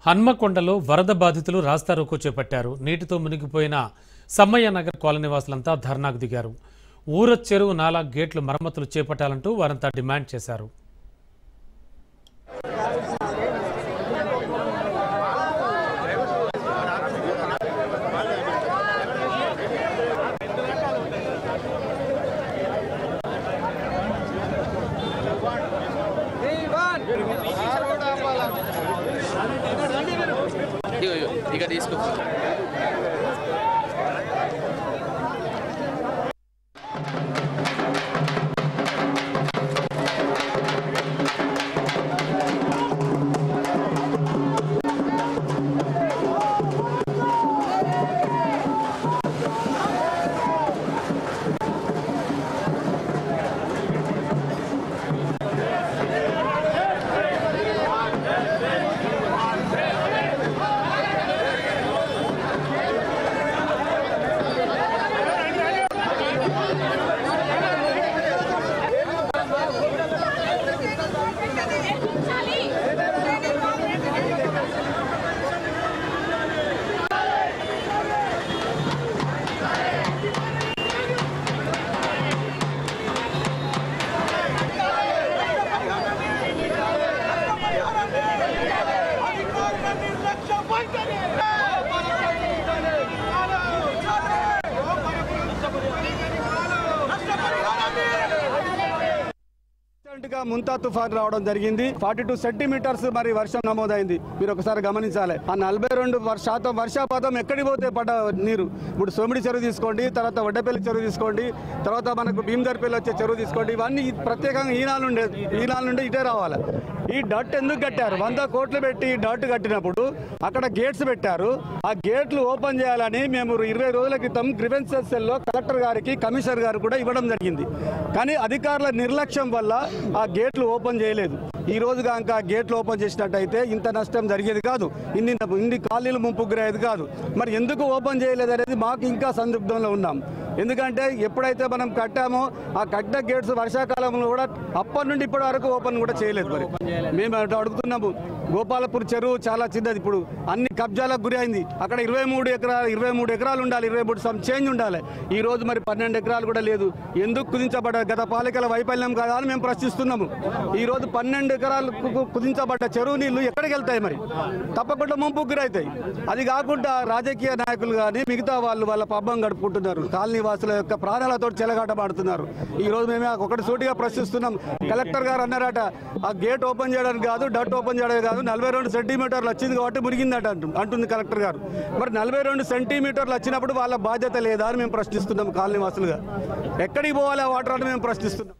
హన్మకొండలో వరద బాధితులు రాస్తారోకో చేపట్టారు. నీటితో మునిగిపోయిన సమ్మయ్య నగర్ కాలనీ వాసులంతా ధర్నాకు దిగారు. ఊర చెరువు నాలా గేట్లు మరమ్మతులు చేపట్టాలంటూ వారంతా డిమాండ్ చేశారు. ఇక తీసుకో ముంతా తుఫాన్ రావడం జరిగింది. 42 సెంటీమీటర్స్ మరి వర్షం నమోదైంది. మీరు ఒకసారి గమనించాలి. ఆ 42% వర్షపాతం ఎక్కడికి పోతే పడ్డ నీరు. ఇప్పుడు సోమిడి చెరువు తీసుకోండి, తర్వాత వడ్డపల్లి చెరువు తీసుకోండి, తర్వాత మనకు భీమదర్పల్లి వచ్చే చెరువు తీసుకోండి. ఇవన్నీ ప్రత్యేకంగా ఈనాల నుండి ఇటే రావాలి. ఈ డట్ ఎందుకు కట్టారు? 100 కోట్లు పెట్టి డట్ కట్టినప్పుడు అక్కడ గేట్స్ పెట్టారు. ఆ గేట్లు ఓపెన్ చేయాలని మేము 20 రోజుల క్రితం గ్రీవెన్సెస్ సెల్లో కలెక్టర్ గారికి, కమిషనర్ గారు కూడా ఇవ్వడం జరిగింది. కానీ అధికారుల నిర్లక్ష్యం వల్ల ఆ గేట్లు ఓపెన్ చేయలేదు. ఈ రోజు కనుక గేట్లు ఓపెన్ చేసినట్టయితే ఇంత నష్టం జరిగేది కాదు, ఇన్ని కాలనీలు ముంపుకు గురయ్యేది కాదు. మరి ఎందుకు ఓపెన్ చేయలేదు అనేది మాకు ఇంకా సందిగ్ధంలో ఉన్నాం. ఎందుకంటే ఎప్పుడైతే మనం కట్టామో ఆ కట్టిన గేట్స్ వర్షాకాలంలో కూడా అప్పటి నుండి ఇప్పటి వరకు ఓపెన్ కూడా చేయలేదు. మరి మేము అడుగుతున్నాము. గోపాలపూర్ చెరువు చాలా చిన్నది, ఇప్పుడు అన్ని కబ్జాలకు గురి అయింది. అక్కడ 23 ఎకరాలు ఉండాలి, 23 చేంజ్ ఉండాలి. ఈ రోజు మరి 12 ఎకరాలు కూడా లేదు. ఎందుకు కుదించబడ్డ గత పాలికల వైఫల్యం కదా అని మేము ప్రశ్నిస్తున్నాము. ఈ రోజు 12 ఎకరాలు కుదించబడ్డ చెరువు నీళ్లు ఎక్కడికి వెళ్తాయి? మరి తప్పకుండా ముంపుకు గురవుతాయి. అది కాకుండా రాజకీయ నాయకులు కానీ మిగతా వాళ్ళ పబ్బం గడుపుకుంటున్నారు. కాలనీ వాసుల యొక్క ప్రాణాలతో చెలగాటమాడుతున్నారు. ఈ రోజు మేము ఒకటి సూటిగా ప్రశ్నిస్తున్నాం. కలెక్టర్ గారు అన్నారట, ఆ గేట్ ఓపెన్ చేయడానికి కాదు, డట్ ఓపెన్ చేయడానికి కాదు, 42 సెంటీమీటర్లు వచ్చింది కాబట్టి మురిగిందట అంటుంది కలెక్టర్ గారు. మరి 42 సెంటీమీటర్లు వచ్చినప్పుడు వాళ్ళ బాధ్యత లేదా అని మేము ప్రశ్నిస్తున్నాం. కాలనీ వాసులుగా ఎక్కడికి పోవాలి ఆ వాటర్ అని మేము ప్రశ్నిస్తున్నాం.